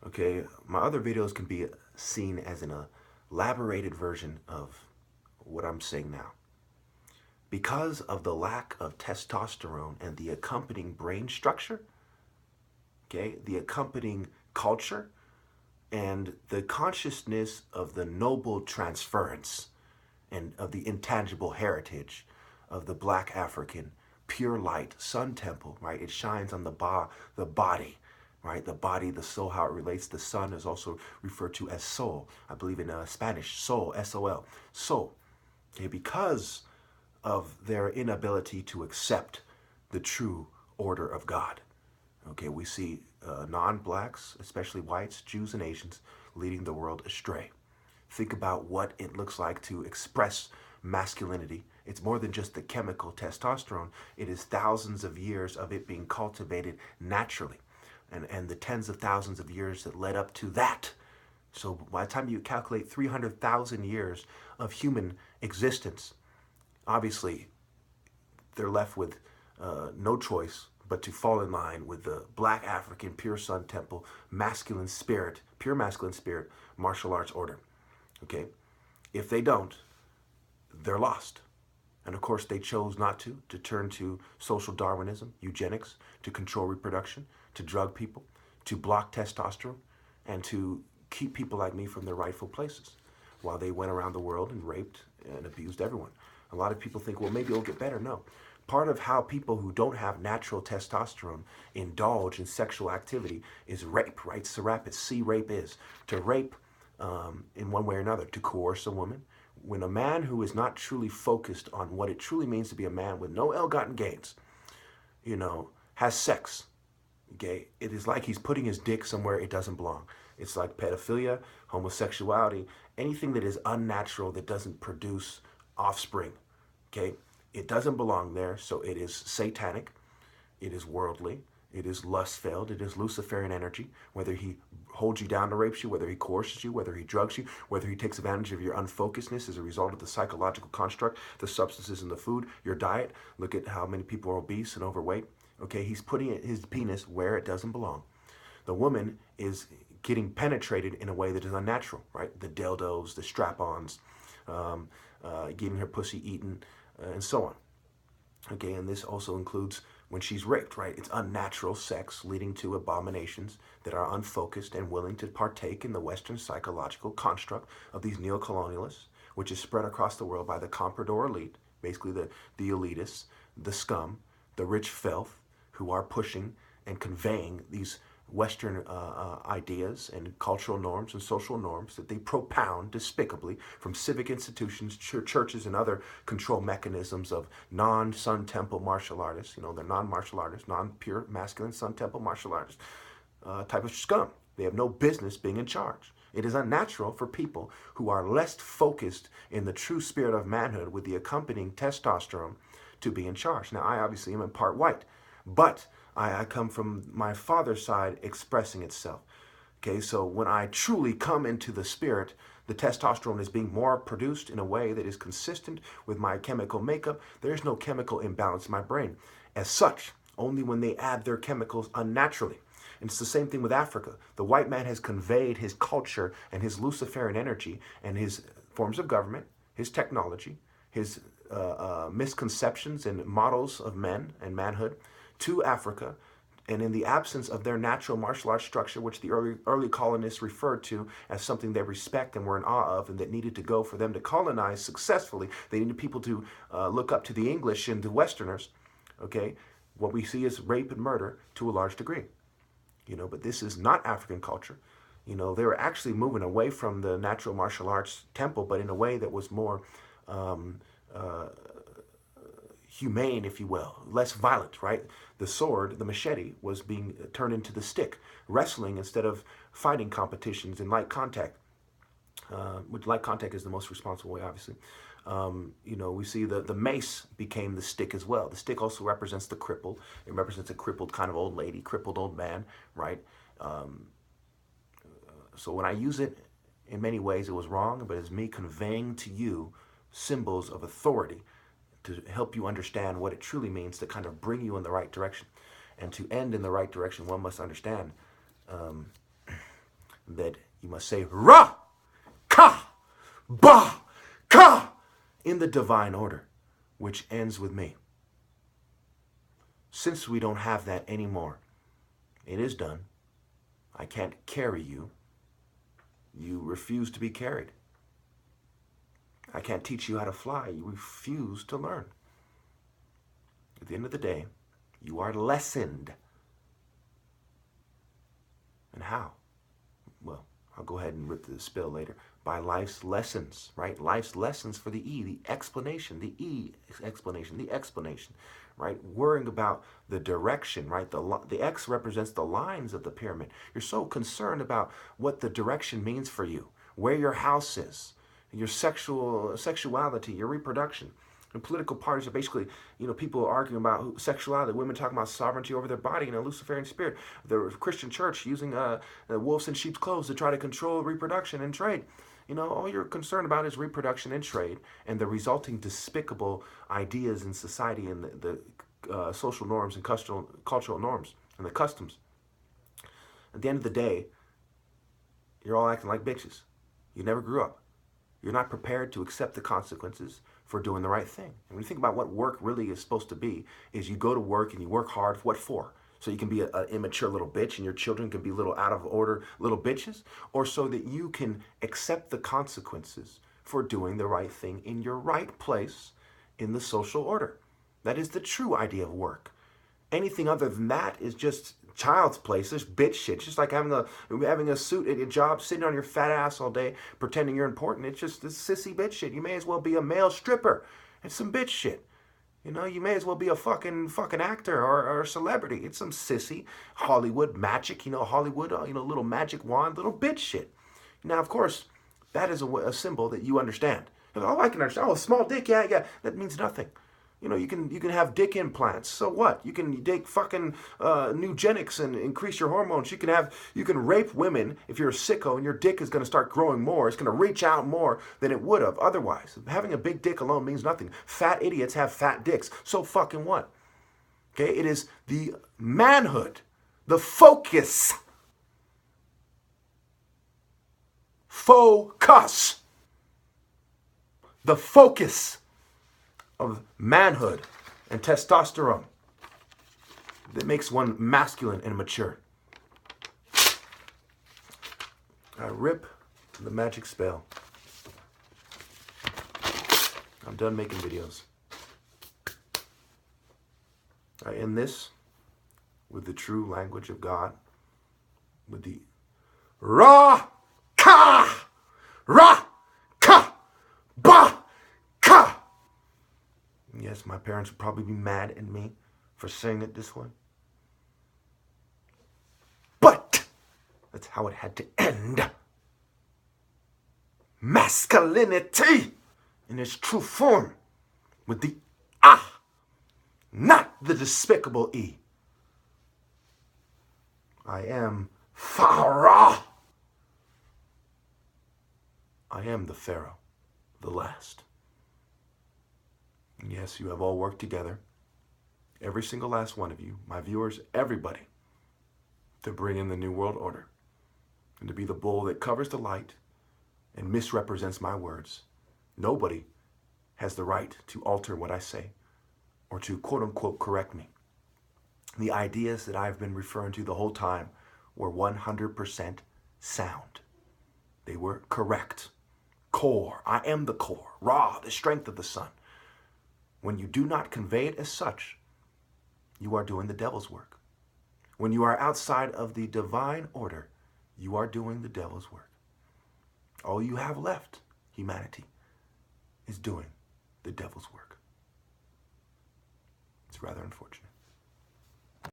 Okay, my other videos can be seen as an elaborated version of what I'm saying now. Because of the lack of testosterone and the accompanying brain structure, okay, the accompanying culture, and the consciousness of the noble transference and of the intangible heritage of the black African pure light sun temple, right? It shines on the body, right? The body, the soul, how it relates. The sun is also referred to as soul. I believe in Spanish, soul, S-O-L, soul. Okay, because of their inability to accept the true order of God. Okay, we see non-blacks, especially whites, Jews, and Asians, leading the world astray. Think about what it looks like to express masculinity. It's more than just the chemical testosterone. It is thousands of years of it being cultivated naturally, and the tens of thousands of years that led up to that. So by the time you calculate 300,000 years of human existence, obviously they're left with no choice but to fall in line with the black African pure sun temple, masculine spirit, pure masculine spirit, martial arts order. Okay? If they don't, they're lost. And of course, they chose not to turn to social Darwinism, eugenics, to control reproduction, to drug people, to block testosterone, and to keep people like me from their rightful places while they went around the world and raped and abused everyone. A lot of people think, well, maybe it'll get better. No. Part of how people who don't have natural testosterone indulge in sexual activity is rape, right? Serapis, see rape is. To rape in one way or another, to coerce a woman. When a man who is not truly focused on what it truly means to be a man with no ill-gotten gains, has sex, okay, it is like he's putting his dick somewhere it doesn't belong. It's like pedophilia, homosexuality, anything that is unnatural, that doesn't produce offspring, okay? It doesn't belong there, so it is satanic, it is worldly, it is lust-filled, it is Luciferian energy, whether he holds you down to rape you, whether he coerces you, whether he drugs you, whether he takes advantage of your unfocusedness as a result of the psychological construct, the substances in the food, your diet. Look at how many people are obese and overweight. Okay, he's putting his penis where it doesn't belong. The woman is getting penetrated in a way that is unnatural, right? The dildos, the strap-ons, getting her pussy eaten, and so on. Okay, and this also includes when she's raped, right? It's unnatural sex leading to abominations that are unfocused and willing to partake in the Western psychological construct of these neocolonialists, which is spread across the world by the comprador elite, basically the elitists, the scum, the rich filth, who are pushing and conveying these Western ideas and cultural norms and social norms that they propound despicably from civic institutions, churches, and other control mechanisms of non-Sun Temple martial artists. They're non-martial artists, non-pure masculine Sun Temple martial artists, type of scum. They have no business being in charge. It is unnatural for people who are less focused in the true spirit of manhood with the accompanying testosterone to be in charge. Now, I obviously am in part white, but I come from my father's side expressing itself. Okay, so when I truly come into the spirit, the testosterone is being more produced in a way that is consistent with my chemical makeup. There's no chemical imbalance in my brain. As such, only when they add their chemicals unnaturally. And it's the same thing with Africa. The white man has conveyed his culture and his Luciferian energy and his forms of government, his technology, his misconceptions and models of men and manhood to Africa, and in the absence of their natural martial arts structure, which the early colonists referred to as something they respect and were in awe of and that needed to go for them to colonize successfully, they needed people to look up to the English and the Westerners, okay? What we see is rape and murder to a large degree, but this is not African culture. They were actually moving away from the natural martial arts temple, but in a way that was more humane, if you will, less violent, right? The sword, the machete, was being turned into the stick. Wrestling instead of fighting competitions in light contact, which light contact is the most responsible way, obviously. We see the mace became the stick as well. The stick also represents the crippled. It represents a crippled kind of old lady, crippled old man, right? So when I use it, in many ways it was wrong, but it's me conveying to you symbols of authority to help you understand what it truly means, to kind of bring you in the right direction. And to end in the right direction, one must understand that you must say Ra, Ka, Ba, Ka in the divine order, which ends with me. Since we don't have that anymore, it is done. I can't carry you. You refuse to be carried. I can't teach you how to fly. You refuse to learn. At the end of the day, you are lessoned. And how? Well, I'll go ahead and rip the spill later. By life's lessons, right? Life's lessons for the E, the explanation, the E explanation, the explanation, right? Worrying about the direction, right? The X represents the lines of the pyramid. You're so concerned about what the direction means for you, where your house is, your sexuality, your reproduction. And political parties are basically, people arguing about sexuality, women talking about sovereignty over their body in a Luciferian spirit. The Christian church using wolves in sheep's clothes to try to control reproduction and trade. All you're concerned about is reproduction and trade and the resulting despicable ideas in society and the social norms and cultural norms and the customs. At the end of the day, you're all acting like bitches. You never grew up. You're not prepared to accept the consequences for doing the right thing. And when you think about what work really is supposed to be, is you go to work and you work hard. What for? So you can be an immature little bitch and your children can be little out of order little bitches? Or so that you can accept the consequences for doing the right thing in your right place in the social order? That is the true idea of work. Anything other than that is just child's play. It's just bitch shit. It's just like having a suit at your job, sitting on your fat ass all day, pretending you're important. It's just this sissy bitch shit. You may as well be a male stripper. It's some bitch shit. You may as well be a fucking actor or a celebrity. It's some sissy Hollywood magic. Hollywood, little magic wand, little bitch shit. Now, of course, that is a symbol that you understand. Oh, I can understand. Oh, small dick, yeah. That means nothing. You can have dick implants. So what? You can take fucking eugenics and increase your hormones. You can rape women if you're a sicko and your dick is going to start growing more. It's going to reach out more than it would have otherwise. Having a big dick alone means nothing. Fat idiots have fat dicks. So fucking what? Okay, it is the manhood, the focus. Focus. The focus of manhood and testosterone that makes one masculine and mature. I rip the magic spell. I'm done making videos. I end this with the true language of God, with the Ra, Ka, Ra, Ka, Ba, Ka. Yes, my parents would probably be mad at me for saying it this way. But that's how it had to end. Masculinity in its true form with the Ah, not the despicable E. I am Pharaoh. I am the Pharaoh, the last. Yes, you have all worked together, every single last one of you, my viewers, everybody, to bring in the New World Order and to be the bull that covers the light and misrepresents my words. Nobody has the right to alter what I say or to quote-unquote correct me. The ideas that I've been referring to the whole time were 100% sound. They were correct. Core. I am the core. Ra, the strength of the sun. When you do not convey it as such, you are doing the devil's work. When you are outside of the divine order, you are doing the devil's work. All you have left, humanity, is doing the devil's work. It's rather unfortunate.